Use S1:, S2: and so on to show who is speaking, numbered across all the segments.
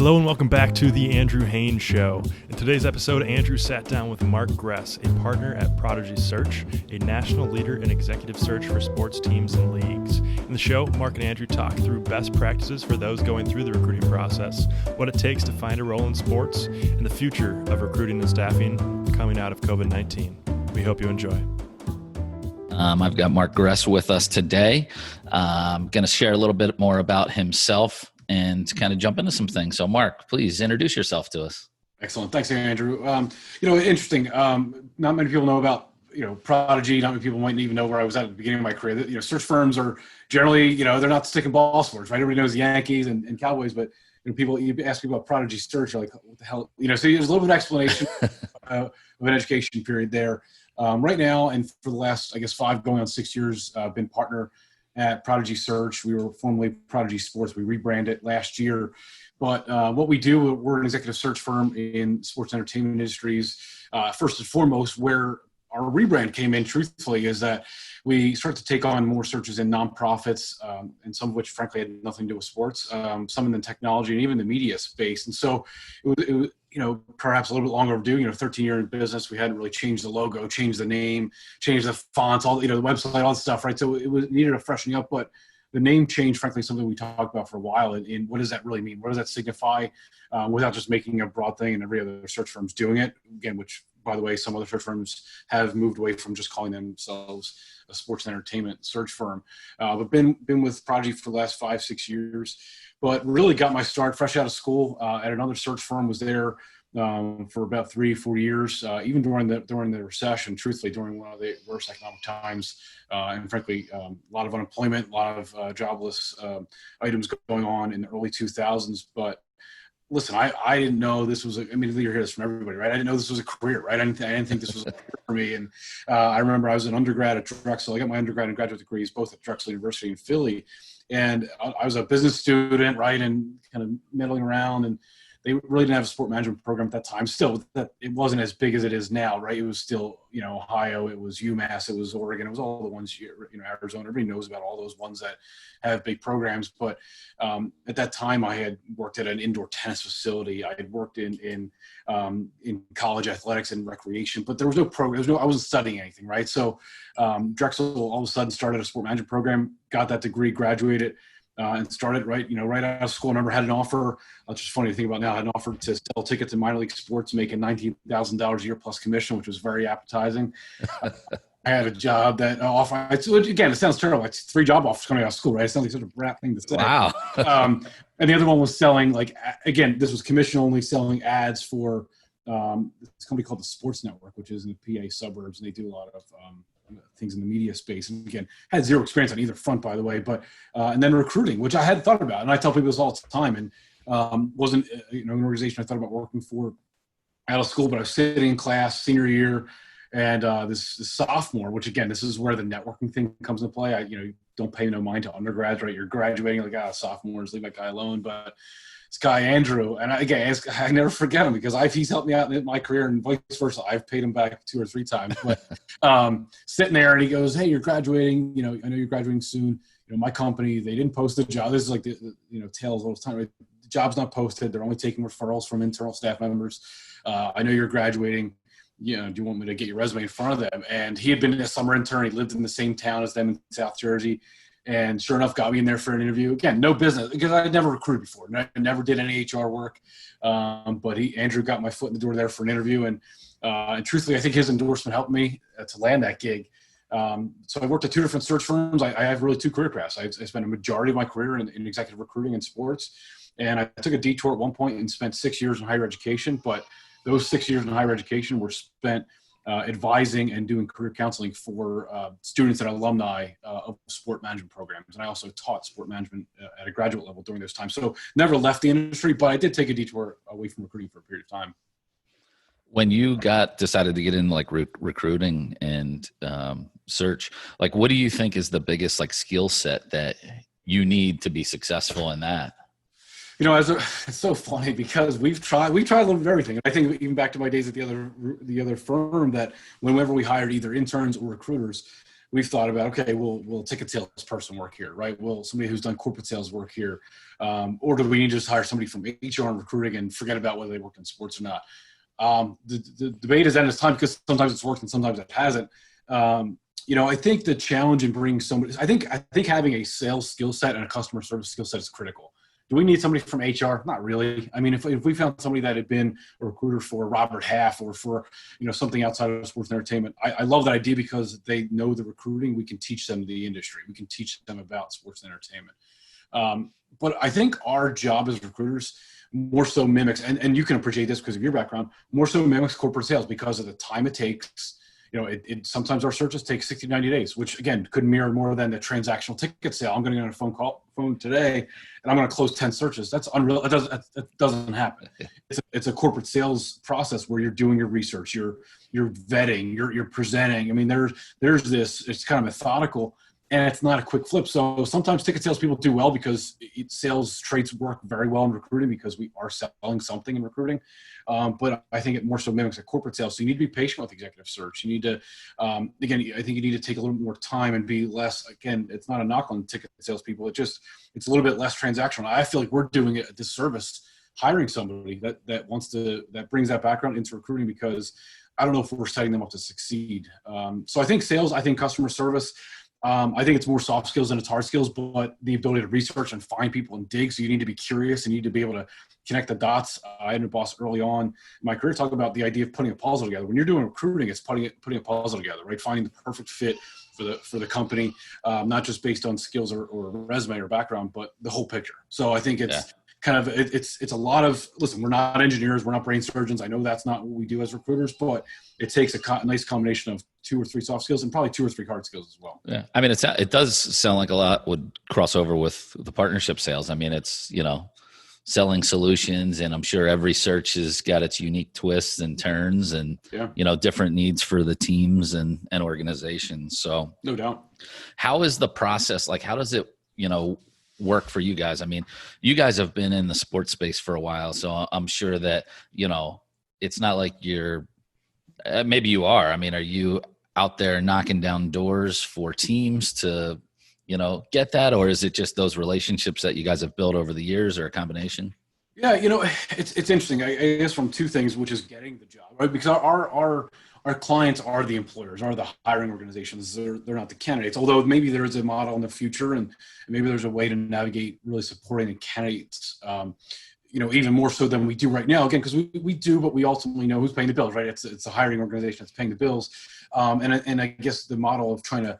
S1: Hello and welcome back to the Andrew Haines Show. In today's episode, Andrew sat down with Mark Gress, a partner at Prodigy Search, a national leader in executive search for sports teams and leagues. In the show, Mark and Andrew talk through best practices for those going through the recruiting process, what it takes to find a role in sports, and the future of recruiting and staffing coming out of COVID-19. We hope you enjoy.
S2: I've got Mark Gress with us today. I'm going to share a little bit more about himself and kind of jump into some things. So Mark, please introduce yourself to us.
S3: Excellent. Thanks, Andrew. Interesting. Not many people know about, Prodigy. Not many people might even know where I was at the beginning of my career. Search firms are generally, they're not sticking ball sports, right? Everybody knows the Yankees and Cowboys, but people, you ask people about Prodigy Search, you're like, what the hell? So there's a little bit of explanation of an education period there. Right now, and for the last, 5 going on 6 years, I've been partner at Prodigy Search. We were formerly Prodigy Sports. We rebranded last year. But what we do, we're an executive search firm in sports entertainment industries. First and foremost, where our rebrand came in, truthfully, is that we start to take on more searches in nonprofits, and some of which, frankly, had nothing to do with sports, some in the technology and even the media space. And so it was perhaps a little bit longer overdue, 13 years in business. We hadn't really changed the logo, changed the name, changed the fonts, all, the website, all the stuff, right? So it needed a freshening up, but the name change, frankly, is something we talked about for a while. And what does that really mean? What does that signify without just making a broad thing and every other search firm's doing it? Again, which, by the way, some other search firms have moved away from just calling themselves a sports and entertainment search firm. But been with Prodigy for the last 5-6 years, but really got my start fresh out of school at another search firm. Was there for about 3-4 years, even during the recession, truthfully, during one of the worst economic times, and frankly, a lot of unemployment, a lot of jobless items going on in the early 2000s. But listen, I didn't know this was you hear this from everybody, right? I didn't know this was a career, right? I didn't think this was a career for me. And I remember I was an undergrad at Drexel. I got my undergrad and graduate degrees both at Drexel University in Philly. And I was a business student, right, and kind of meddling around, and they really didn't have a sport management program at that time. Still, it wasn't as big as it is now, right? It was still, Ohio, it was UMass, it was Oregon, it was all the ones, Arizona. Everybody knows about all those ones that have big programs. But at that time, I had worked at an indoor tennis facility. I had worked in college athletics and recreation, but there was no program. I wasn't studying anything, right? So Drexel all of a sudden started a sport management program, got that degree, graduated. And started right out of school. I remember had an offer, which is funny to think about now, I had an offer to sell tickets in minor league sports, making $19,000 a year plus commission, which was very appetizing. I had a job that offer. Again, it sounds terrible. It's 3 job offers coming out of school, right? It sounds like such a brat thing to say.
S2: Wow.
S3: And the other one was selling, again, this was commission only, selling ads for this company called the Sports Network, which is in the PA suburbs, and they do a lot of things in the media space. And again, had zero experience on either front, by the way, but and then recruiting, which I had thought about, and I tell people this all the time, and wasn't an organization I thought about working for out of school, but I was sitting in class senior year, and this sophomore, which again, this is where the networking thing comes into play. Don't pay no mind to undergrads, right? You're graduating, sophomores, leave that guy alone. But this guy, Andrew, and I never forget him because he's helped me out in my career and vice versa. I've paid him back 2 or 3 times. But sitting there and he goes, "Hey, you're graduating. I know you're graduating soon. My company, they didn't post the job." This is like the tales all the time. Right? The job's not posted. They're only taking referrals from internal staff members. I know you're graduating. Do you want me to get your resume in front of them? And he had been a summer intern. He lived in the same town as them in South Jersey. And sure enough, got me in there for an interview. Again, no business, because I had never recruited before. I never did any HR work. But Andrew got my foot in the door there for an interview. And truthfully, I think his endorsement helped me to land that gig. So I worked at 2 different search firms. I have really 2 career paths. I spent a majority of my career in executive recruiting and sports. And I took a detour at one point and spent 6 years in higher education. But those 6 years in higher education were spent advising and doing career counseling for students and alumni of sport management programs. And I also taught sport management at a graduate level during those times. So never left the industry, but I did take a detour away from recruiting for a period of time.
S2: When you decided to get into recruiting and search, what do you think is the biggest skill set that you need to be successful in that?
S3: It's so funny because we tried a little bit of everything. I think even back to my days at the other firm, that whenever we hired either interns or recruiters, we've thought about, okay, we'll ticket sales person work here, right? Will somebody who's done corporate sales work here? Or do we need to just hire somebody from HR and recruiting and forget about whether they work in sports or not? The debate is endless time because sometimes it's worked and sometimes it hasn't. I think the challenge in bringing somebody, I think having a sales skill set and a customer service skill set is critical. Do we need somebody from HR? Not really. I mean, if we found somebody that had been a recruiter for Robert Half or for, something outside of sports and entertainment, I love that idea because they know the recruiting. We can teach them the industry. We can teach them about sports and entertainment. But I think our job as recruiters more so mimics, and you can appreciate this because of your background, more so mimics corporate sales because of the time it takes. Sometimes our searches take 60 to 90 days, which again could mirror more than the transactional ticket sale. I'm going to get on a phone today and I'm going to close 10 searches. That's unreal. That doesn't happen. It's a corporate sales process where you're doing your research, you're vetting, you're presenting. I mean, there's this, it's kind of methodical and it's not a quick flip. So sometimes ticket sales people do well because sales traits work very well in recruiting because we are selling something in recruiting. But I think it more so mimics a corporate sales. So you need to be patient with executive search. You need to, again, I think you need to take a little more time and be less, again, it's not a knock on ticket sales people. It's a little bit less transactional. I feel like we're doing a disservice hiring somebody that brings that background into recruiting because I don't know if we're setting them up to succeed. So I think sales, I think customer service, I think it's more soft skills than it's hard skills, but the ability to research and find people and dig. So you need to be curious and you need to be able to connect the dots. I had a boss early on in my career talk about the idea of putting a puzzle together. When you're doing recruiting, it's putting a puzzle together, right? Finding the perfect fit for the company, not just based on skills or resume or background, but the whole picture. So I think it's kind of, it's a lot of, listen, we're not engineers, we're not brain surgeons. I know that's not what we do as recruiters, but it takes a nice combination of 2 or 3 soft skills and probably 2 or 3 hard skills as well.
S2: Yeah. I mean, it does sound like a lot would cross over with the partnership sales. I mean, it's, selling solutions, and I'm sure every search has got its unique twists and turns and, different needs for the teams and organizations. So
S3: no doubt.
S2: How is the process? Like, how does it, work for you guys? I mean, you guys have been in the sports space for a while, so I'm sure that, it's not like you're, maybe you are. I mean, are you out there knocking down doors for teams to, get that, or is it just those relationships that you guys have built over the years, or a combination?
S3: Yeah, it's interesting. I guess from 2 things, which is getting the job, right? Because our clients are the employers, are the hiring organizations. They're not the candidates. Although maybe there is a model in the future, and maybe there's a way to navigate really supporting the candidates. Even more so than we do right now. Again, because we do, but we ultimately know who's paying the bills, right? It's a hiring organization that's paying the bills, and I guess the model of trying to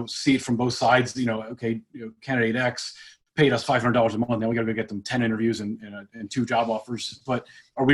S3: see it from both sides. Candidate X paid us $500 a month. Now we got to go get them 10 interviews and 2 job offers. But are we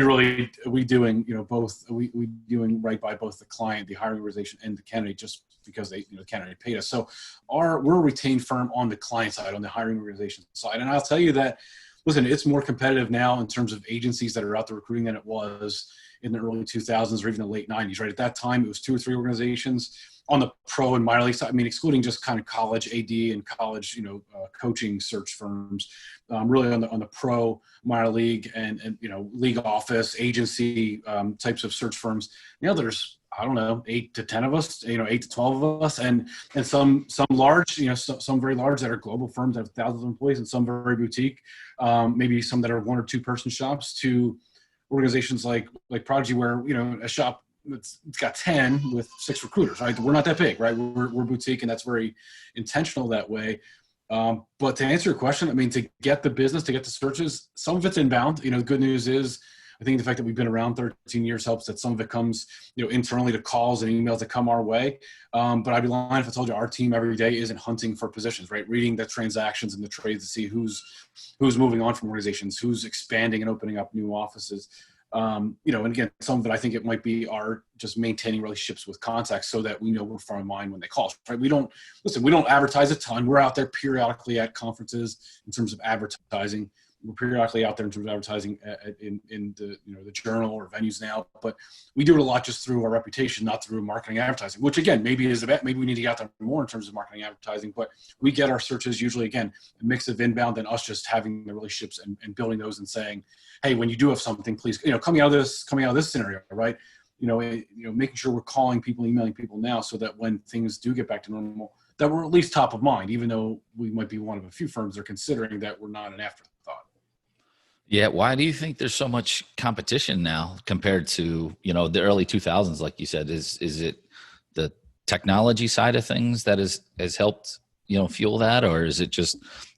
S3: doing both? Are we doing right by both the client, the hiring organization, and the candidate just because the candidate paid us? So we're a retained firm on the client side, on the hiring organization side, and I'll tell you that. Listen, it's more competitive now in terms of agencies that are out there recruiting than it was in the early 2000s or even the late 90s, right? At that time, it was 2 or 3 organizations on the pro and minor league side. I mean, excluding just kind of college AD and college, coaching search firms, really on the pro, minor league and league office, agency types of search firms. Now there's, I don't know, 8 to 10 of us, 8 to 12 of us, and some large, some very large that are global firms that have thousands of employees, and some very boutique, maybe some that are 1 or 2 person shops, to organizations like Prodigy, where a shop it's got 10 with 6 recruiters, right? We're not that big, right? We're boutique, and that's very intentional that way. But to answer your question, I mean, to get the business, to get the searches, some of it's inbound. The good news is, I think the fact that we've been around 13 years helps that some of it comes, internally to calls and emails that come our way. But I'd be lying if I told you our team every day isn't hunting for positions, right? Reading the transactions and the trades to see who's moving on from organizations, who's expanding and opening up new offices. And again, some of it, I think it might be our just maintaining relationships with contacts so that we know we're front of mind when they call, right? We don't advertise a ton. We're out there periodically at conferences in terms of advertising. We're periodically out there in terms of advertising in the journal or venues now, but we do it a lot just through our reputation, not through marketing and advertising, which again, maybe we need to get out there more in terms of marketing and advertising, but we get our searches usually, again, a mix of inbound and us just having the relationships and building those and saying, hey, when you do have something, please, coming out of this scenario, right? making sure we're calling people, emailing people now, so that when things do get back to normal, that we're at least top of mind, even though we might be one of a few firms that are considering that we're not an afterthought.
S2: Yeah. Why do you think there's so much competition now compared to, the early 2000s? Like you said, is it the technology side of things that has helped, fuel that? Or is it just,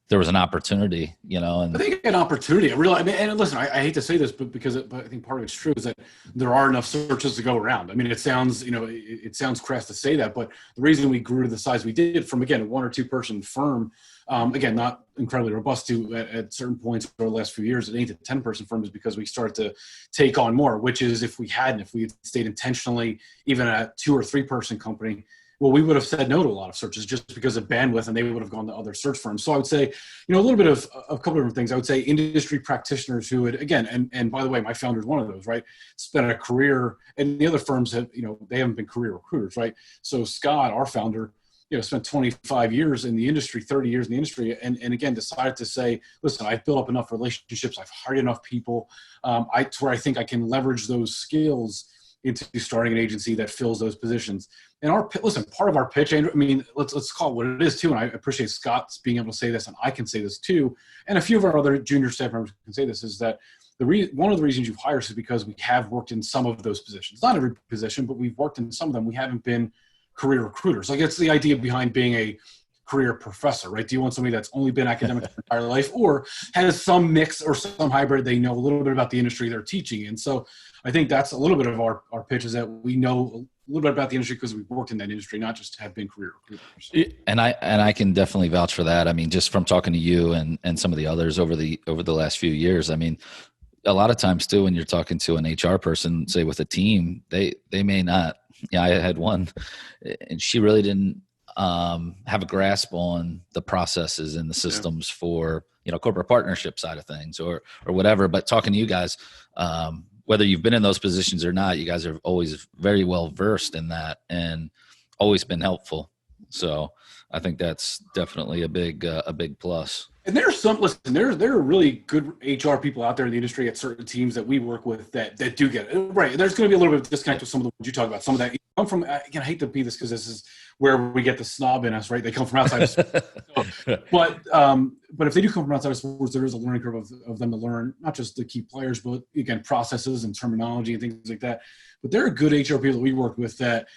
S2: there was an opportunity, and
S3: I think an opportunity. And listen, I hate to say this, but I think part of it's true, is that there are enough searches to go around. I mean, it sounds, it sounds crass to say that, but the reason we grew to the size we did, from, again, a 1 or 2 person firm, again, not incredibly robust at certain points over the last few years, an 8 to 10 person firm, is because we started to take on more, which is, if we had stayed intentionally, even a 2 or 3 person company, well, we would have said no to a lot of searches just because of bandwidth, and they would have gone to other search firms. So I would say, a little bit of a couple of different things. I would say industry practitioners who would, again, and by the way, my founder is one of those, right? Spent a career, and the other firms have, they haven't been career recruiters, right? So Scott, our founder, spent 25 years in the industry, 30 years in the industry, and again, decided to say, listen, I've built up enough relationships, I've hired enough people, to where I think I can leverage those skills into starting an agency that fills those positions. And part of our pitch, Andrew, I mean, let's call it what it is too. And I appreciate Scott's being able to say this, and I can say this too, and a few of our other junior staff members can say this, is that one of the reasons you've hired us is because we have worked in some of those positions. Not every position, but we've worked in some of them. We haven't been career recruiters. Like, it's the idea behind being a career professor, right? Do you want somebody that's only been academic their entire life, or has some mix or some hybrid? They know a little bit about the industry they're teaching. And so I think that's a little bit of our pitch, is that we know a little bit about the industry because we've worked in that industry, not just have been career recruiters.
S2: And I can definitely vouch for that. I mean, just from talking to you and some of the others over the last few years, I mean, a lot of times too, when you're talking to an HR person, say with a team, they may not. I had one, and she really didn't have a grasp on the processes and the systems for, corporate partnership side of things or whatever. But talking to you guys, whether you've been in those positions or not, you guys are always very well versed in that and always been helpful. So I think that's definitely a big plus.
S3: And there are really good HR people out there in the industry at certain teams that we work with that do get it. Right. There's going to be a little bit of disconnect with some of the ones you talk about. Some of that come from, again, I hate to be this because this is where we get the snob in us, right? They come from outside of sports. But if they do come from outside of sports, there is a learning curve of them to learn, not just the key players, but again, processes and terminology and things like that. But there are good HR people that we work with that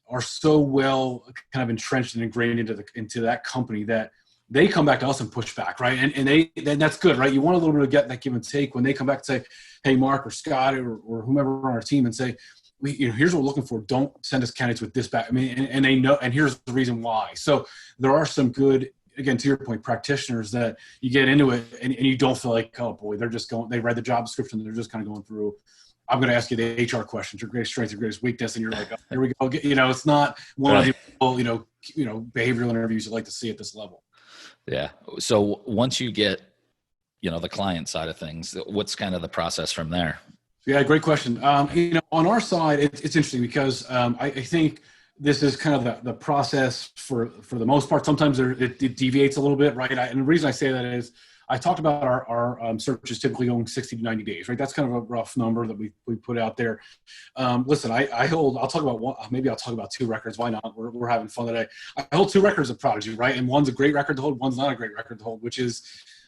S3: are so well kind of entrenched and ingrained into that company that they come back to us and push back, right? And that's good, right? You want a little bit of get that give and take when they come back and say, hey, Mark or Scott or whomever on our team, and say, here's what we're looking for. Don't send us candidates with this back. I mean, and they know, and here's the reason why. So there are some good, again, to your point, practitioners that you get into it and you don't feel like, oh boy, they read the job description. They're just kind of going through, I'm going to ask you the HR questions, your greatest strength, your greatest weakness. And you're like, oh, here we go. It's not one of the, behavioral interviews you'd like to see at this level.
S2: Yeah. So once you get, the client side of things, what's kind of the process from there?
S3: Yeah, great question. On our side, it's interesting because I think this is kind of the process for the most part. Sometimes it deviates a little bit, right? And the reason I say that is I talked about our searches typically going 60 to 90 days, right? That's kind of a rough number that we put out there. Listen, I'll talk about one, maybe I'll talk about 2 records. Why not? We're having fun today. I hold 2 records of Prodigy, right? And one's a great record to hold, one's not a great record to hold, which is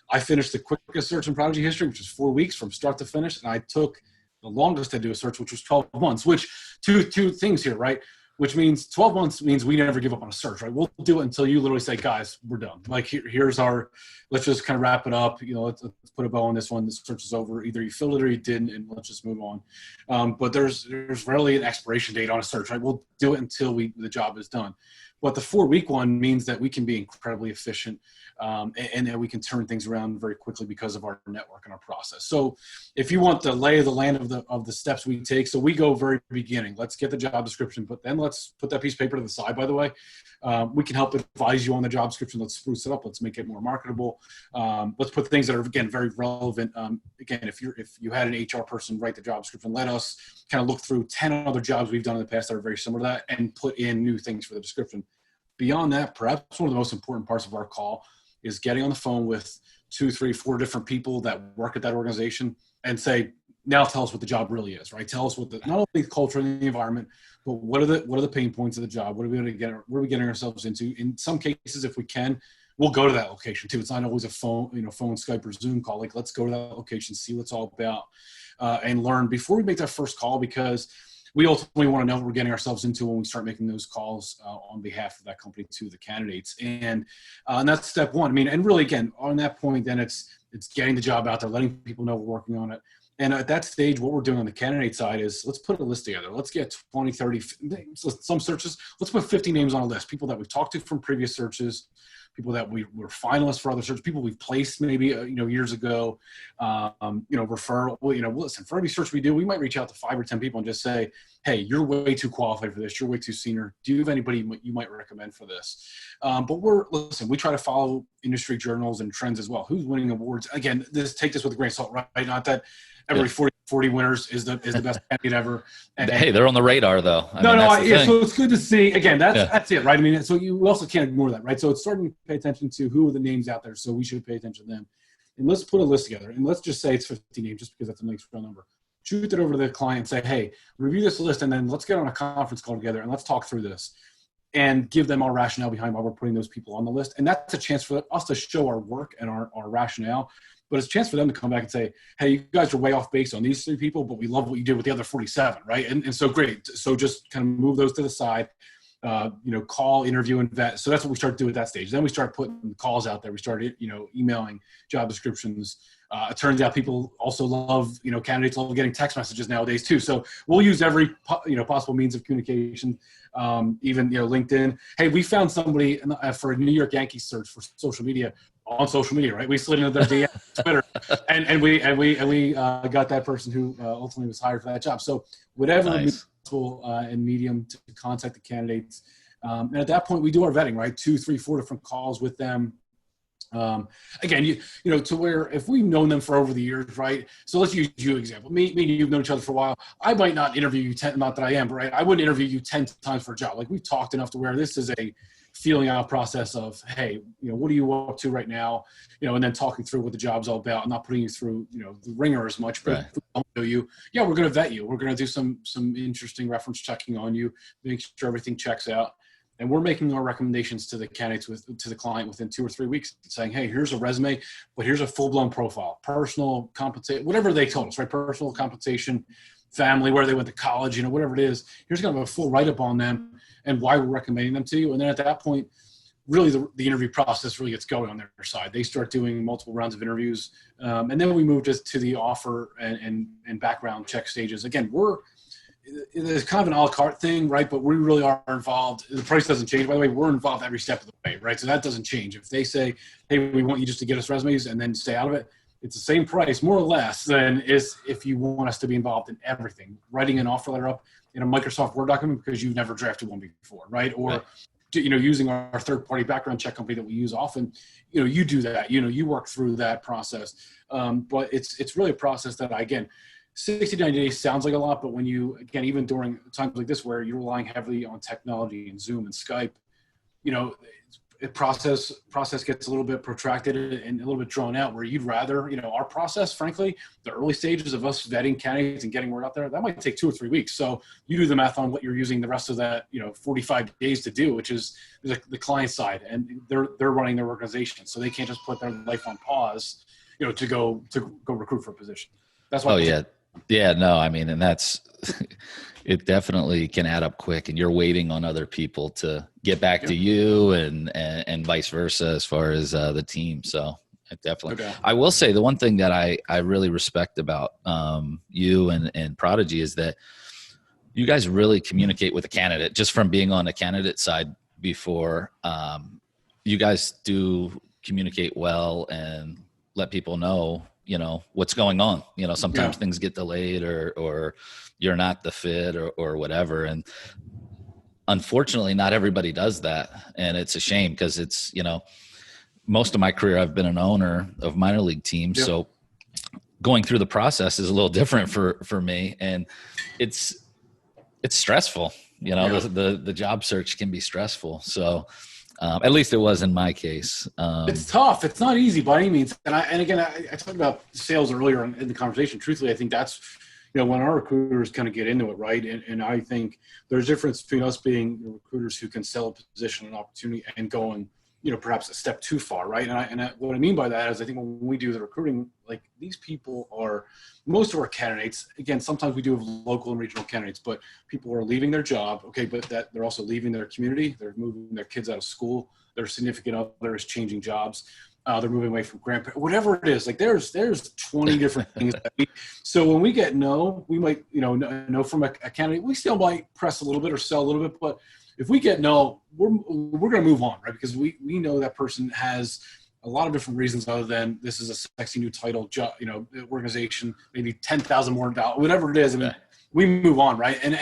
S3: I finished the quickest search in Prodigy history, which was 4 weeks from start to finish. And I took the longest to do a search, which was 12 months, which two things here, right? Which means 12 months means we never give up on a search, right? We'll do it until you literally say, guys, we're done. Like here's our, let's just kind of wrap it up. Let's put a bow on this one. This search is over. Either you filled it or you didn't, and let's just move on. But there's rarely an expiration date on a search, right? We'll do it until the job is done. But the 4-week one means that we can be incredibly efficient and that we can turn things around very quickly because of our network and our process. So if you want the lay of the land of the steps we take, so we go very beginning. Let's get the job description, but then let's put that piece of paper to the side, by the way. We can help advise you on the job description. Let's spruce it up. Let's make it more marketable. Let's put things that are, again, very relevant. Again, if you had an HR person write the job description, let us kind of look through 10 other jobs we've done in the past that are very similar to that and put in new things for the description. Beyond that, perhaps one of the most important parts of our call is getting on the phone with 2, 3, 4 different people that work at that organization and say, now tell us what the job really is, right? Tell us what not only the culture and the environment, but what are the pain points of the job? What are we getting ourselves into? In some cases, if we can, we'll go to that location too. It's not always a phone, Skype or Zoom call. Like, let's go to that location, see what it's all about, and learn before we make that first call, because we ultimately want to know what we're getting ourselves into when we start making those calls on behalf of that company to the candidates. And that's step one. I mean, and really, again, on that point, then it's getting the job out there, letting people know we're working on it. And at that stage, what we're doing on the candidate side is let's put a list together. Let's get 20, 30, some searches. Let's put 50 names on a list, people that we've talked to from previous searches, people that we were finalists for other searches, people we've placed maybe, years ago, referral. Listen, for every search we do, we might reach out to 5 or 10 people and just say, hey, you're way too qualified for this. You're way too senior. Do you have anybody you might recommend for this? But we try to follow industry journals and trends as well. Who's winning awards? Again, take this with a grain of salt, right? Not that every 40 winners is the best candidate ever. And,
S2: hey, they're on the radar though.
S3: So it's good to see. Again, that's it, right? I mean, so you also can't ignore that, right? So it's starting to pay attention to who are the names out there. So we should pay attention to them. And let's put a list together. And let's just say it's 50 names, just because that's a nice real number. Shoot it over to the client and say, hey, review this list, and then let's get on a conference call together and let's talk through this and give them our rationale behind why we're putting those people on the list. And that's a chance for us to show our work and our rationale. But it's a chance for them to come back and say, hey, you guys are way off base on these 3 people, but we love what you did with the other 47, right? And so great. So just kind of move those to the side, call, interview, and vet. So that's what we start doing at that stage. Then we start putting calls out there. We started, emailing job descriptions. It turns out people also love, candidates love getting text messages nowadays too. So we'll use every, possible means of communication, even, LinkedIn. Hey, we found somebody for a New York Yankees search for social media, right? We slid into their DM Twitter, and we got that person who ultimately was hired for that job. So whatever possible and medium to contact the candidates, and at that point we do our vetting, right? 2, 3, 4 different calls with them. Again, to where if we've known them for over the years, right? So let's use you example. Me and you've known each other for a while. I might not interview you 10, not that I am, but right? I wouldn't interview you 10 times for a job. Like, we've talked enough to where this is a feeling out process of, hey, what are you up to right now? And then talking through what the job's all about, and not putting you through, the ringer as much, but if we don't know you, we're going to vet you. We're going to do some interesting reference checking on you, make sure everything checks out. And we're making our recommendations to the candidates to the client within 2 or 3 weeks, saying, hey, here's a resume, but here's a full-blown profile, personal compensation, whatever they told us, right? Personal compensation, family, where they went to college, whatever it is. Here's kind of a full write-up on them and why we're recommending them to you. And then at that point, really the interview process really gets going on their side. They start doing multiple rounds of interviews. And then we move to the offer and background check stages. Again, it's kind of an a la carte thing, right? But we really are involved. The price doesn't change. By the way, we're involved every step of the way, right? So that doesn't change. If they say, hey, we want you just to get us resumes and then stay out of it, it's the same price, more or less, than is if you want us to be involved in everything. Writing an offer letter up in a Microsoft Word document because you've never drafted one before, right? Or, using our third-party background check company that we use often, you do that. You work through that process. But it's really a process that, again, 60 to 90 days sounds like a lot, but when you, again, even during times like this where you're relying heavily on technology and Zoom and Skype, process gets a little bit protracted and a little bit drawn out, where you'd rather, our process, frankly, the early stages of us vetting candidates and getting word out there, that might take 2 or 3 weeks. So you do the math on what you're using the rest of that, 45 days to do, which is the client side, and they're running their organization. So they can't just put their life on pause, to go recruit for a position. That's why.
S2: Oh, yeah. Yeah, no, I mean, and that's, it definitely can add up quick, and you're waiting on other people to get back to you and vice versa as far as the team. So definitely, I will say the one thing that I really respect about you and Prodigy is that you guys really communicate with a candidate. Just from being on the candidate side before, you guys do communicate well and let people know, what's going on. Sometimes things get delayed or you're not the fit or whatever. And unfortunately, not everybody does that. And it's a shame because it's, most of my career, I've been an owner of minor league teams. So going through the process is a little different for me. And it's stressful. The job search can be stressful. So At least it was in my case.
S3: It's tough. It's not easy by any means. And again, I talked about sales earlier in the conversation. Truthfully, I think that's, when our recruiters kind of get into it, right? And I think there's a difference between us being recruiters who can sell a position, an opportunity, and going, perhaps a step too far, right? And what I mean by that is I think when we do the recruiting, like these people are, most of our candidates, again, sometimes we do have local and regional candidates, but people are leaving their job, okay, but that they're also leaving their community, they're moving their kids out of school, their significant other is changing jobs, they're moving away from grandparents, whatever it is, like there's 20 different things. So when we get no, we might, know from a candidate, we still might press a little bit or sell a little bit, but if we get no, we're going to move on, right? Because we know that person has a lot of different reasons other than this is a sexy new title, job, organization, maybe $10,000 more, whatever it is. I mean, we move on, right? And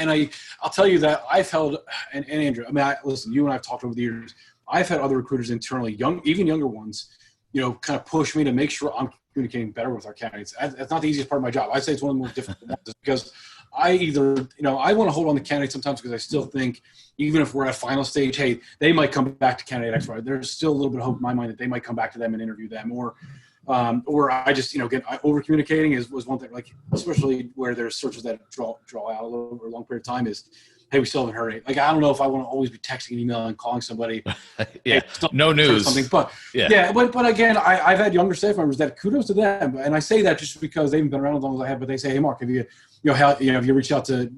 S3: I'll tell you that I've held, and Andrew, I mean, listen, you and I've talked over the years. I've had other recruiters internally, even younger ones, kind of push me to make sure I'm communicating better with our candidates. That's not the easiest part of my job. I'd say it's one of the most difficult ones because I either, I want to hold on to candidates sometimes because I still think, even if we're at final stage, hey, they might come back to candidate X, right? There's still a little bit of hope in my mind that they might come back to them and interview them, or I just, over communicating was one thing, like especially where there's searches that draw out a little over a long period of time is, hey, we still haven't heard it. Like I don't know if I want to always be texting and emailing, calling somebody.
S2: Yeah,
S3: hey,
S2: no news.
S3: Something, but but again, I've had younger staff members that kudos to them, and I say that just because they haven't been around as long as I have. But they say, hey, Mark, have you have you reached out to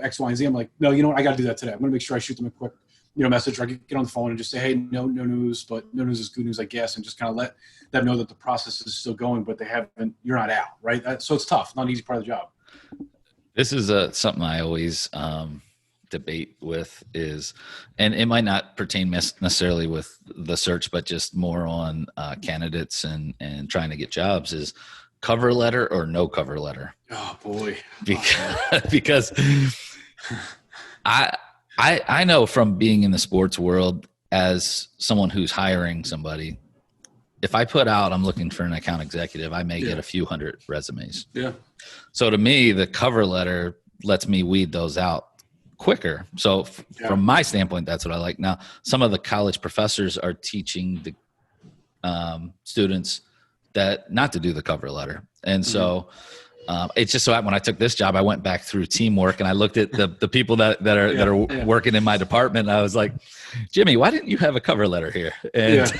S3: X, Y, and Z? I'm like, no, what? I got to do that today. I'm going to make sure I shoot them a quick message, or I get on the phone and just say, hey, no news, but no news is good news, I guess, and just kind of let them know that the process is still going, but you're not out, right? So it's tough, not an easy part of the job.
S2: This is something I always debate with is, and it might not pertain necessarily with the search, but just more on candidates and trying to get jobs is cover letter or no cover letter.
S3: Oh boy.
S2: Because I know from being in the sports world as someone who's hiring somebody, if I put out, I'm looking for an account executive, I may get a few hundred resumes.
S3: Yeah. So
S2: to me, the cover letter lets me weed those out quicker. So from my standpoint, that's what I like. Now, some of the college professors are teaching the students that not to do the cover letter. And so it's just so when I took this job, I went back through teamwork and I looked at the people that are working in my department. And I was like, Jimmy, why didn't you have a cover letter here? And,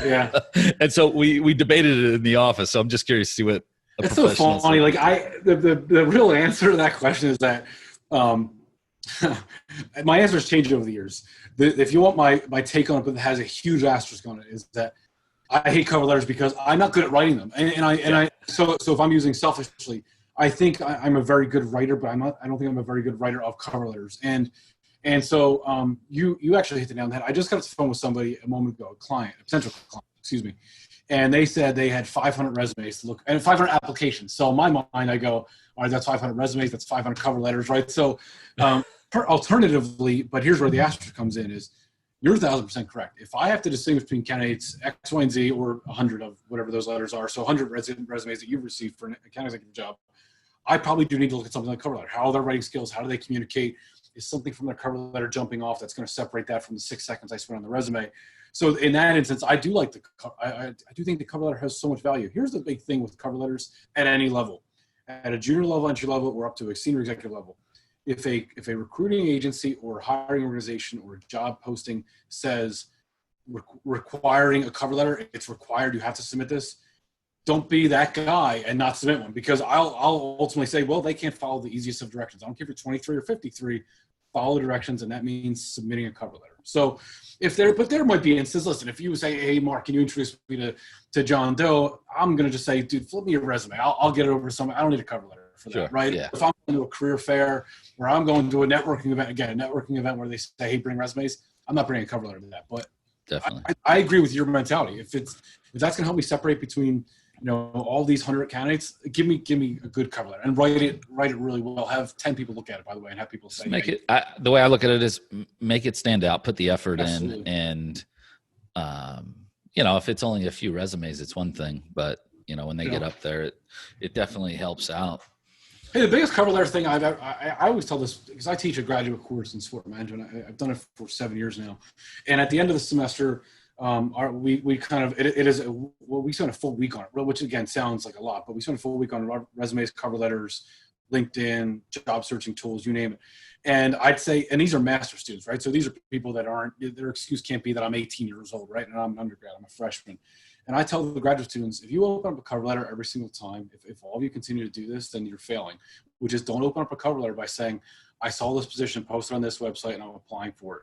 S2: and so we debated it in the office. So I'm just curious to see what
S3: it's so funny. Like the real answer to that question is that my answer has changed over the years. If you want my take on it, but it has a huge asterisk on it, is that I hate cover letters because I'm not good at writing them. So if I'm using selfishly, I think I'm a very good writer, but I don't think I'm a very good writer of cover letters. And so you actually hit the nail on the head. I just got off the phone with somebody a moment ago, a potential client, excuse me. And they said they had 500 resumes to look and 500 applications. So in my mind, I go, all right, that's 500 resumes. That's 500 cover letters, right? So alternatively, but here's where the asterisk comes in is you're 1,000% correct. If I have to distinguish between candidates X, Y, and Z, or 100 of whatever those letters are, so 100 resumes that you've received for an account executive job, I probably do need to look at something like cover letter. How are their writing skills? How do they communicate? Is something from their cover letter jumping off that's going to separate that from the 6 seconds I spent on the resume? So in that instance, I do like I do think the cover letter has so much value. Here's the big thing with cover letters at any level, at a junior level, entry level, or up to a senior executive level. If a recruiting agency or hiring organization or job posting says requiring a cover letter, it's required, you have to submit this. Don't be that guy and not submit one, because I'll ultimately say, well, they can't follow the easiest of directions. I don't care if you're 23 or 53, follow the directions, and that means submitting a cover letter. So but there might be instances, listen, if you say, hey, Mark, can you introduce me to John Doe? I'm going to just say, dude, flip me your resume. I'll get it over to someone. I don't need a cover letter for that, right? Yeah. If I'm going to a career fair or I'm going to a networking event where they say, hey, bring resumes, I'm not bringing a cover letter to that. But
S2: definitely,
S3: I agree with your mentality. If that's going to help me separate between all these 100 candidates, give me a good cover letter and write it really well. Have 10 people look at it, by the way, and have people say,
S2: make it. The way I look at it is make it stand out, put the effort in, and if it's only a few resumes, it's one thing, but when they get up there, it definitely helps out.
S3: Hey, the biggest cover letter thing I always tell this, because I teach a graduate course in sport management. I've done it for 7 years now, and at the end of the semester, we kind of, it is, well, we spent a full week on it, which again sounds like a lot, but we spent a full week on our resumes, cover letters, LinkedIn, job searching tools, you name it. And I'd say, and these are master students, right? So these are people that aren't, their excuse can't be that I'm 18 years old, right? And I'm an undergrad, I'm a freshman. And I tell the graduate students, if you open up a cover letter every single time, if all of you continue to do this, then you're failing, which is don't open up a cover letter by saying, I saw this position posted on this website and I'm applying for it.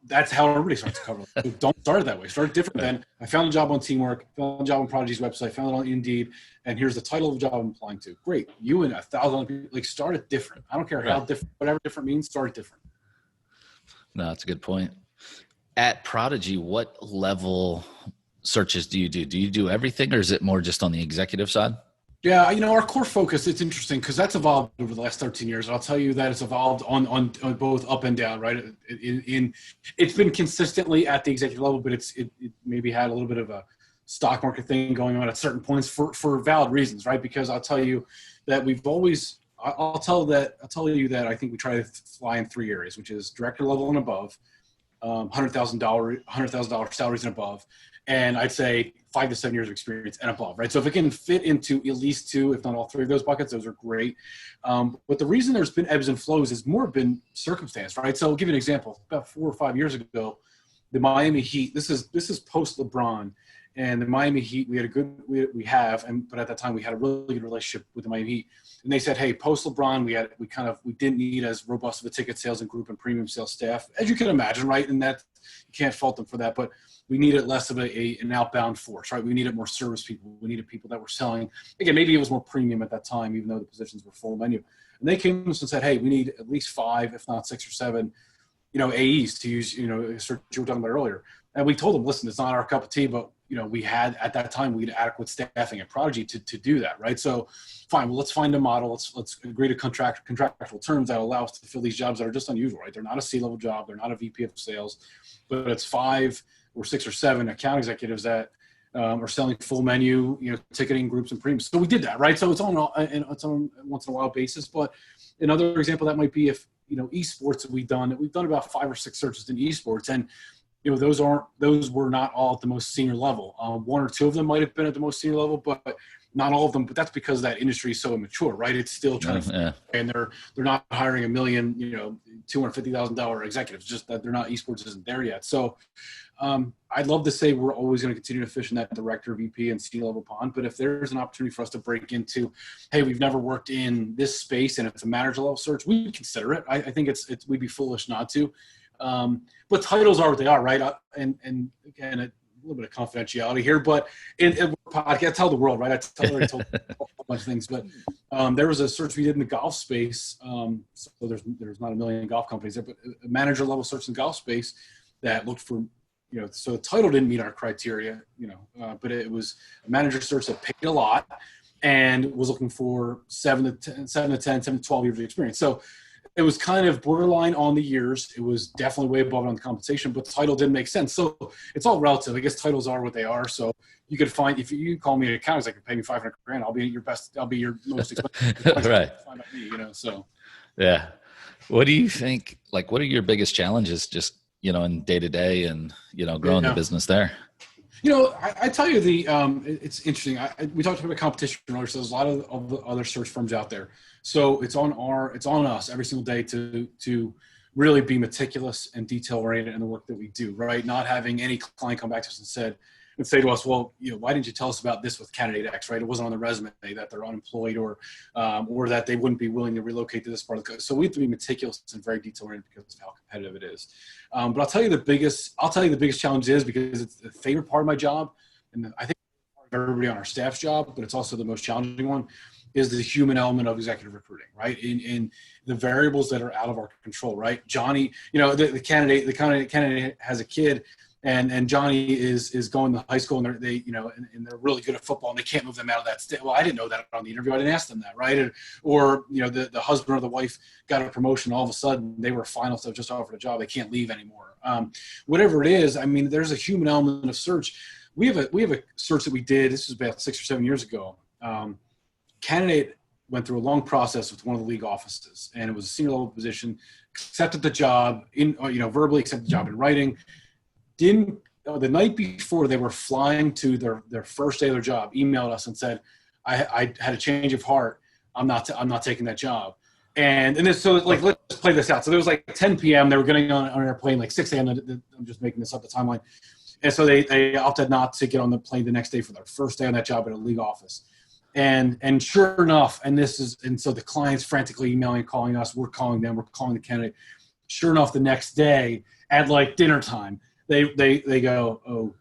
S3: That's how everybody starts a cover letter. So don't start it that way. Start it different than I found a job on Teamwork, found a job on Prodigy's website, found it on Indeed, and here's the title of the job I'm applying to. Great. You and 1,000 other people, like, start it different. I don't care how different, whatever different means, start it different.
S2: No, that's a good point. At Prodigy, what level searches do you do? Do you do everything, or is it more just on the executive side?
S3: Yeah, our core focus, it's interesting because that's evolved over the last 13 years. I'll tell you that it's evolved on both up and down, right? It's been consistently at the executive level, but it maybe had a little bit of a stock market thing going on at certain points for valid reasons, right? Because I'll tell you that I'll tell you that I think we try to fly in 3 areas, which is director level and above, $100,000 salaries and above, and I'd say 5 to 7 years of experience and above, right? So if it can fit into at least 2, if not all 3 of those buckets, those are great. But the reason there's been ebbs and flows is more been circumstance, right? So I'll give you an example. About 4 or 5 years ago, the Miami Heat, this is post LeBron, and the Miami Heat, but at that time we had a really good relationship with the Miami Heat. And they said, hey, post LeBron, we didn't need as robust of a ticket sales and group and premium sales staff, as you can imagine, right? And that you can't fault them for that, but we needed less of an outbound force, right? We needed more service people. We needed people that were selling. Again, maybe it was more premium at that time, even though the positions were full menu. And they came to us and said, hey, we need at least 5, if not 6 or 7, AEs to use, search you were talking about earlier. And we told them, listen, it's not our cup of tea, but we had at that time, we had adequate staffing at Prodigy to do that, right? So fine, well, let's find a model. Let's agree to contractual terms that allow us to fill these jobs that are just unusual, right? They're not a C-level job. They're not a VP of sales, but it's 5 or 6 or 7 account executives that are selling full menu, ticketing groups and premiums. So we did that, right? So it's on once in a while basis. But another example that might be if, esports we've done about 5 or 6 searches in esports, and those were not all at the most senior level. 1 or 2 of them might have been at the most senior level, but not all of them. But that's because that industry is so immature, right? It's still trying and they're not hiring $1 million, $250,000 executives. Just that they're not, esports isn't there yet. So I'd love to say we're always going to continue to fish in that director, VP, and senior level pond. But if there's an opportunity for us to break into, hey, we've never worked in this space and it's a manager level search, we'd consider it. I think we'd be foolish not to. But titles are what they are, right? And again, a little bit of confidentiality here, but in podcast, I tell the world, right? I already told a bunch of things, but there was a search we did in the golf space. So there's not a million golf companies there, but a manager level search in the golf space that looked for, so the title didn't meet our criteria, but it was a manager search that paid a lot and was looking for 7 to 12 years of experience. So it was kind of borderline on the years. It was definitely way above on the compensation, but the title didn't make sense. So it's all relative. I guess titles are what they are. So you could find, if you call me an account executive, pay me $500,000, I'll be your best. I'll be your most expensive.
S2: Right.
S3: Find out me, So. Yeah.
S2: What do you think? Like, what are your biggest challenges? Just in day to day, and growing the business there.
S3: I tell you it's interesting. We talked about competition earlier. So there's a lot of the other search firms out there. So it's on us every single day to really be meticulous and detail oriented in the work that we do. Right, not having any client come back to us and say to us, well, why didn't you tell us about this with candidate X? Right, it wasn't on the resume that they're unemployed or that they wouldn't be willing to relocate to this part of the country. So we have to be meticulous and very detail oriented because of how competitive it is. But I'll tell you the biggest challenge is, because it's the favorite part of my job, and I think everybody on our staff's job, but it's also the most challenging one, is the human element of executive recruiting, right? In the variables that are out of our control, right? Johnny, the candidate has a kid, and Johnny is going to high school, and they're really good at football, and they can't move them out of that state. Well, I didn't know that on the interview. I didn't ask them that, right? Or the husband or the wife got a promotion. All of a sudden, they were finalists that just offered a job. They can't leave anymore. Whatever it is, I mean, there's a human element of search. We have a search that we did. This was about 6 or 7 years ago. Candidate went through a long process with one of the league offices, and it was a senior level position. Accepted the job verbally accepted the job in writing. Didn't the night before they were flying to their first day of their job, emailed us and said, I had a change of heart. I'm not taking that job. And this, so like, let's play this out. So there was like 10 p.m. They were getting on an airplane, like 6 a.m. I'm just making this up, the timeline. And so they opted not to get on the plane the next day for their first day on that job at a league office. And sure enough, and so the client's frantically emailing, calling us, we're calling them, we're calling the candidate. Sure enough, the next day at like dinner time, they go,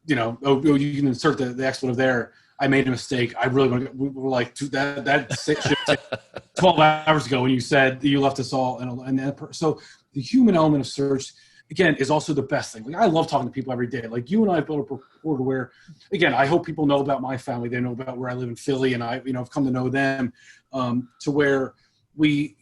S3: you can insert the expletive there. I made a mistake. I really want to. We were like, dude, that shit 12 hours ago when you said you left us all. So the human element of search, again, is also the best thing. Like, I love talking to people every day. Like, you and I have built a rapport to where, again, I hope people know about my family. They know about where I live in Philly, and I've come to know them to where we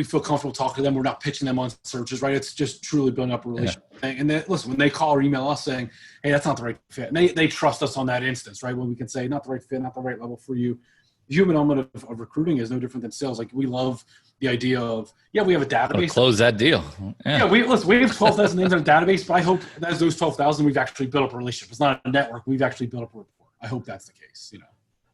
S3: feel comfortable talking to them. We're not pitching them on searches, right? It's just truly building up a relationship. Yeah. And then, listen, when they call or email us saying, hey, that's not the right fit, and they trust us on that instance, right? When we can say, not the right fit, not the right level for you. The human element of recruiting is no different than sales. Like, we love the idea of, we have a database.
S2: Close that deal.
S3: Yeah, we have 12,000 names in a database, but I hope that those 12,000, we've actually built up a relationship. It's not a network. We've actually built up a rapport. I hope that's the case,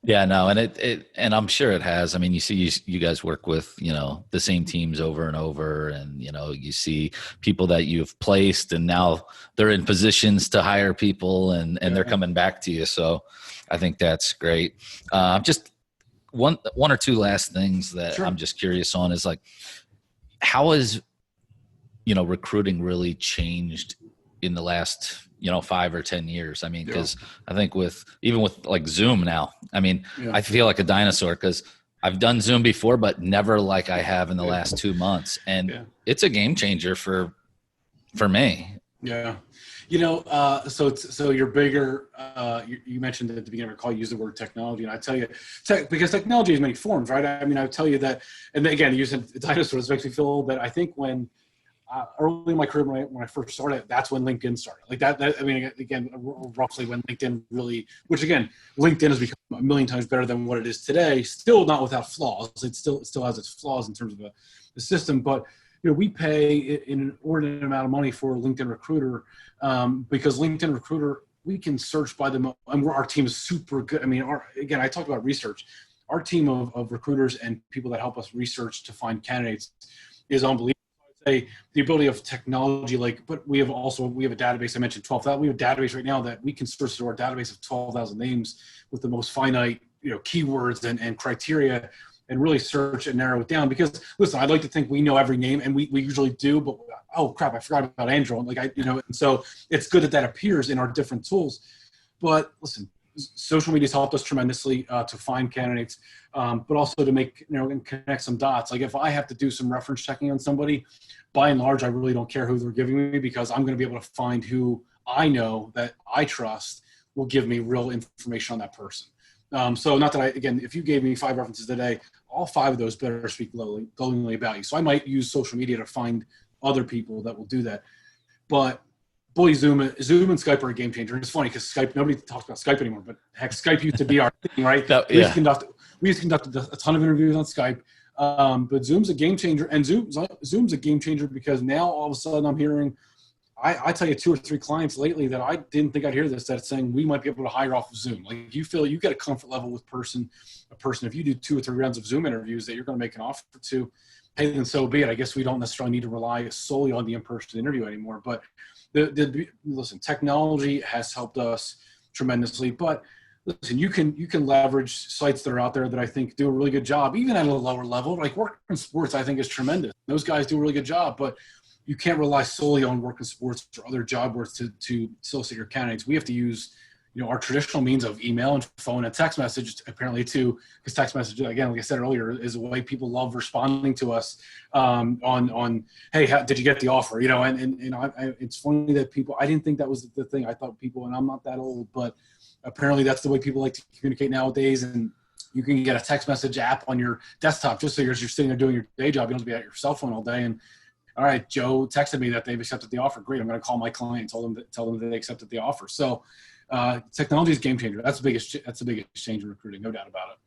S2: Yeah, no, and I'm sure it has. I mean, you see, you guys work with, the same teams over and over, and, you see people that you've placed, and now they're in positions to hire people, and they're coming back to you. So I think that's great. Just one or two last things that Sure. I'm just curious on is, like, how has, recruiting really changed in the last 5 or 10 years? I mean, because I think even with like Zoom now, I mean, I feel like a dinosaur because I've done Zoom before, but never like I have in the last 2 months. And it's a game changer for me.
S3: Yeah. So you're bigger, you mentioned at the beginning of our call, you use the word technology. And I tell you, because technology has many forms, right? I mean, I would tell you that, and again, using dinosaurs makes me feel a little bit, I think when, early in my career, when I first started, that's when LinkedIn started. Like that, I mean, again, roughly when LinkedIn really, which again, LinkedIn has become a million times better than what it is today. Still not without flaws. It still has its flaws in terms of the system. But we pay an inordinate amount of money for LinkedIn Recruiter because LinkedIn Recruiter, we can search by them, and our team is super good. I mean, again, I talked about research. Our team of recruiters and people that help us research to find candidates is unbelievable. The ability of technology, but we have a database. I mentioned 12,000. We have a database right now that we can search through our database of 12,000 names with the most finite, keywords and criteria, and really search and narrow it down. Because listen, I'd like to think we know every name, and we usually do. But oh crap, I forgot about Andrew. And so it's good that appears in our different tools. But listen, social media's helped us tremendously to find candidates, but also to make, and connect some dots. Like, if I have to do some reference checking on somebody, by and large, I really don't care who they're giving me, because I'm going to be able to find who I know that I trust will give me real information on that person. So not that if you gave me 5 references today, all 5 of those better speak glowingly about you. So I might use social media to find other people that will do that. But boy, Zoom and Skype are a game changer. And it's funny because Skype, nobody talks about Skype anymore, but heck, Skype used to be our thing, right? We used to conduct a ton of interviews on Skype. But Zoom's a game changer, and Zoom's a game changer because now all of a sudden I'm hearing, I tell you 2 or 3 clients lately that I didn't think I'd hear this, that's saying we might be able to hire off of Zoom. Like, you feel you get a comfort level with a person. If you do 2 or 3 rounds of Zoom interviews that you're going to make an offer to, hey, then so be it. I guess we don't necessarily need to rely solely on the in-person interview anymore. But listen, technology has helped us tremendously. But listen, you can leverage sites that are out there that I think do a really good job, even at a lower level. Like, Work in Sports, I think, is tremendous. Those guys do a really good job, but you can't rely solely on Work in Sports or other job boards to solicit your candidates. We have to use, our traditional means of email and phone and text message, apparently too, because text message, again, like I said earlier, is a way people love responding to us on hey, did you get the offer? It's funny that people, I didn't think that was the thing. I thought people, and I'm not that old, but apparently that's the way people like to communicate nowadays. And you can get a text message app on your desktop just so you're sitting there doing your day job. You don't have to be at your cell phone all day. And all right, Joe texted me that they've accepted the offer. Great. I'm going to call my client and tell them that they accepted the offer. So technology is a game changer. That's the biggest change in recruiting, no doubt about it.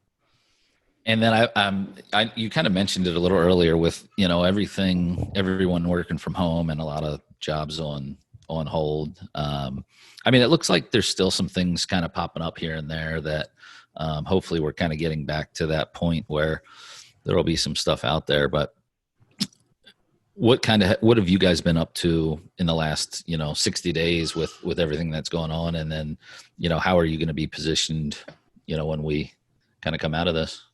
S2: And then you kind of mentioned it a little earlier with, everyone working from home and a lot of jobs on on hold. I mean, it looks like there's still some things kind of popping up here and there that hopefully we're kind of getting back to that point where there'll be some stuff out there. But what have you guys been up to in the last 60 days with everything that's going on? And then how are you going to be positioned when we kind of come out of this?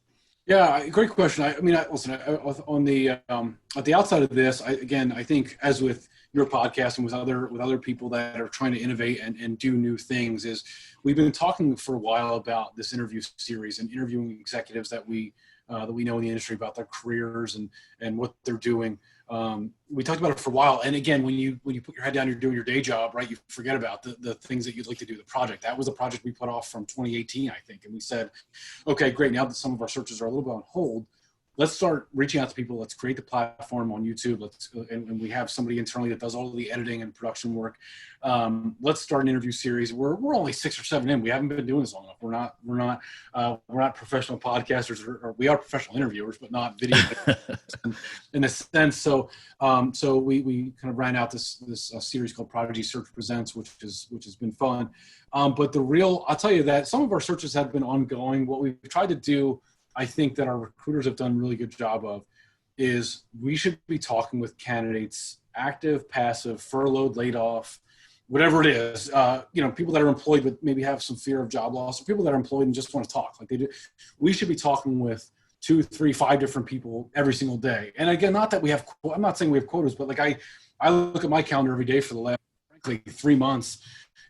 S3: Yeah, great question. Listen, on the at the outside of this, I think as with your podcast and with other people that are trying to innovate and do new things, is we've been talking for a while about this interview series and interviewing executives that we know in the industry about their careers and what they're doing. We talked about it for a while. And again, when you put your head down, you're doing your day job, right? You forget about the things that you'd like to do, the project. That was a project we put off from 2018, I think. And we said, okay, great. Now that some of our searches are a little bit on hold, let's start reaching out to people. Let's create the platform on YouTube. And we have somebody internally that does all of the editing and production work. Let's start an interview series. We're only 6 or 7 in. We haven't been doing this long enough. We're not professional podcasters, or we are professional interviewers, but not video in a sense. So we kind of ran out this series called Prodigy Search Presents, which has been fun. But I'll tell you that some of our searches have been ongoing. What we've tried to do, I think that our recruiters have done a really good job of, is we should be talking with candidates, active, passive, furloughed, laid off, whatever it is, people that are employed but maybe have some fear of job loss, or people that are employed and just want to talk like they do. We should be talking with 2, 3, 5 different people every single day. And again, I'm not saying we have quotas, but like I look at my calendar every day for the last, frankly, 3 months.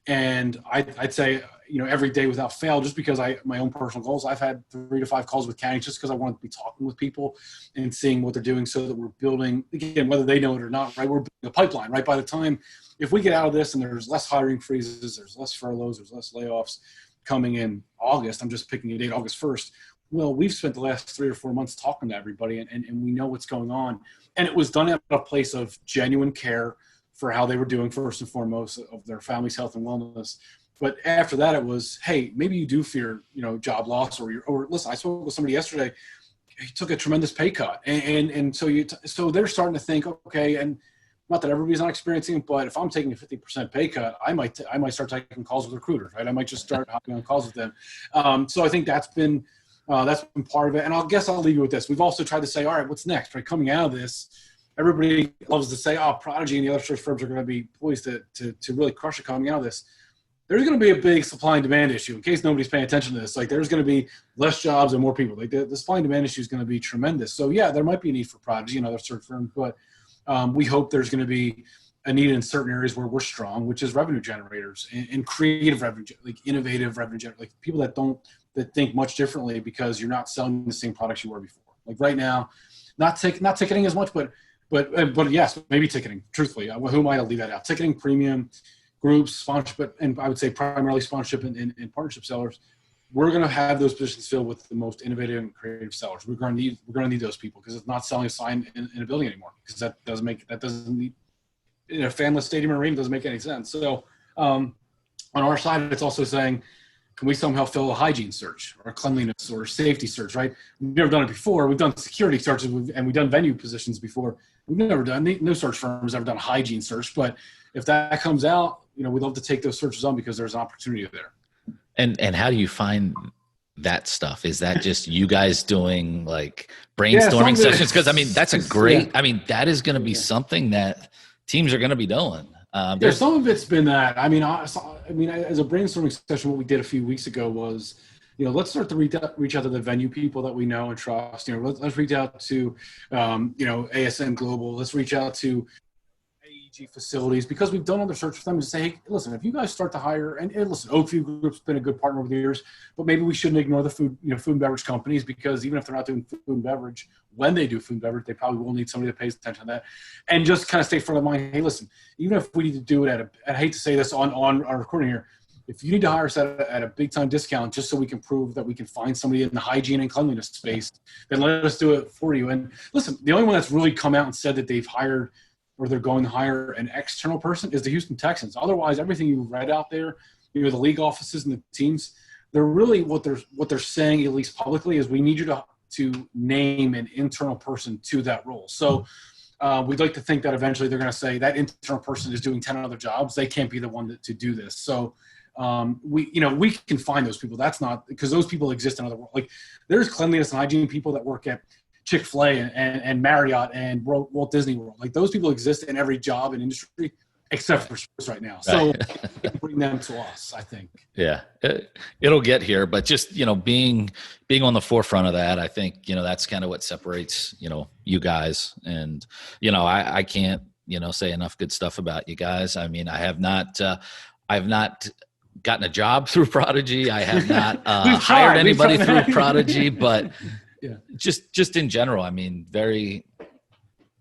S3: And I'd say, every day without fail, just because my own personal goals, I've had 3 to 5 calls with candidates just because I want to be talking with people and seeing what they're doing, so that we're building, again, whether they know it or not, right? We're building a pipeline, right? By the time, if we get out of this and there's less hiring freezes, there's less furloughs, there's less layoffs coming in August, I'm just picking a date, August 1st. Well, we've spent the last 3 or 4 months talking to everybody and we know what's going on. And it was done at a place of genuine care for how they were doing, first and foremost, of their family's health and wellness. But after that, it was, hey, maybe you do fear, job loss, or listen, I spoke with somebody yesterday. He took a tremendous pay cut, and so they're starting to think, okay, and not that everybody's not experiencing it, but if I'm taking a 50% pay cut, I might start taking calls with recruiters, right? I might just start hopping on calls with them. So I think that's been part of it. And I'll leave you with this. We've also tried to say, all right, what's next, right? Coming out of this, everybody loves to say, Prodigy and the other search firms are going to be poised to really crush it coming out of this. There's going to be a big supply and demand issue. In case nobody's paying attention to this, like there's going to be less jobs and more people. Like the supply and demand issue is going to be tremendous. So yeah, there might be a need for Prodigy and other search firms, but we hope there's going to be a need in certain areas where we're strong, which is revenue generators and creative revenue, like innovative revenue generators, like people that think much differently, because you're not selling the same products you were before. Like right now, not ticketing as much, but yes, maybe ticketing. Truthfully, who might I leave that out? Ticketing, premium, groups, sponsorship, and I would say primarily sponsorship and partnership sellers. We're going to have those positions filled with the most innovative and creative sellers. We're going to need those people, because it's not selling a sign in a building anymore, because that doesn't need, in a fanless stadium or arena, doesn't make any sense. So on our side, it's also saying, can we somehow fill a hygiene search or a cleanliness or a safety search, right? We've never done it before. We've done security searches and we've done venue positions before. We've never done, no search firm has ever done a hygiene search. But if that comes out, we'd love to take those searches on, because there's an opportunity there.
S2: And how do you find that stuff? Is that just you guys doing like brainstorming sessions? Because that's a great, that is going to be something that teams are going to be doing.
S3: Some of it's been that. As a brainstorming session, what we did a few weeks ago was, let's start to reach out to the venue people that we know and trust. Let's reach out to, ASN Global. Let's reach out to AEG facilities, because we've done other search for them, to say, hey, listen, if you guys start to hire, and listen, Oakview Group's been a good partner over the years, but maybe we shouldn't ignore the food and beverage companies, because even if they're not doing food and beverage, when they do food and beverage, they probably will need somebody that pays attention to that, and just kind of stay front of mind. Hey, listen, even if we need to do it I hate to say this on our recording here, if you need to hire us at a big time discount just so we can prove that we can find somebody in the hygiene and cleanliness space, then let us do it for you. And listen, the only one that's really come out and said that they've hired or they're going to hire an external person is the Houston Texans. Otherwise, everything you read out there, the league offices and the teams, they're really what they're saying, at least publicly, is we need you to name an internal person to that role. So we'd like to think that eventually they're going to say that internal person is doing 10 other jobs. They can't be the one to do this. So we can find those people. That's not because those people exist in other worlds. Like there's cleanliness and hygiene people that work at Chick-fil-A and Marriott and Walt Disney World. Like those people exist in every job and industry except for sports right now. So bring them to us, I think.
S2: Yeah, it'll get here, but just, being on the forefront of that, I think, that's kind of what separates, you guys. And, I can't, say enough good stuff about you guys. I mean, I've not gotten a job through Prodigy. I have not hired anybody through Prodigy, but
S3: yeah,
S2: just in general, I mean, very,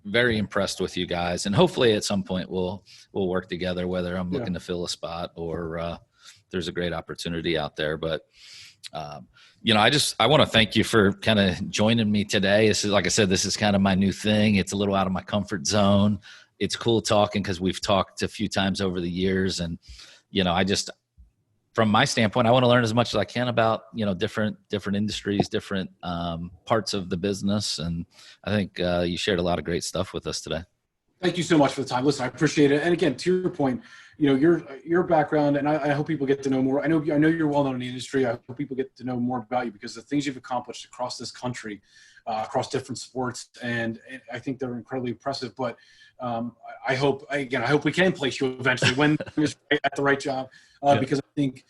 S2: very impressed with you guys, and hopefully at some point we'll work together, whether I'm looking to fill a spot or there's a great opportunity out there. But I want to thank you for kind of joining me today. This is, like I said, this is kind of my new thing. It's a little out of my comfort zone. It's cool talking because we've talked a few times over the years, and from my standpoint, I want to learn as much as I can about, different industries, different parts of the business. And I think you shared a lot of great stuff with us today.
S3: Thank you so much for the time. Listen, I appreciate it. And again, to your point, your background, and I hope people get to know more. I know you're well known in the industry. I hope people get to know more about you because the things you've accomplished across this country, across different sports, and I think they're incredibly impressive. But I hope we can place you eventually when you're at the right job. Because I think,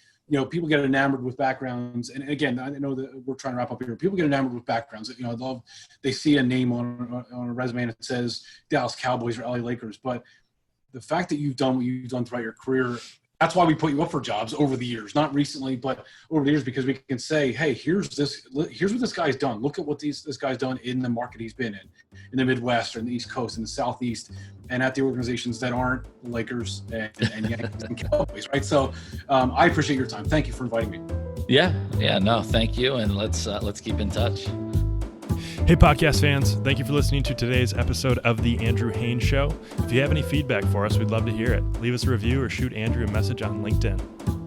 S3: people get enamored with backgrounds. And again, I know that we're trying to wrap up here. People get enamored with backgrounds. They see a name on a resume and it says Dallas Cowboys or LA Lakers. But the fact that you've done what you've done throughout your career, that's why we put you up for jobs over the years, not recently, but over the years, because we can say, hey, here's what this guy's done. Look at what this guy's done in the market he's been in the Midwest or in the East Coast and the Southeast, and at the organizations that aren't Lakers and Yankees and Cowboys, right? So I appreciate your time. Thank you for inviting me.
S2: Yeah, no, thank you. And let's keep in touch.
S1: Hey, podcast fans. Thank you for listening to today's episode of The Andrew Haines Show. If you have any feedback for us, we'd love to hear it. Leave us a review or shoot Andrew a message on LinkedIn.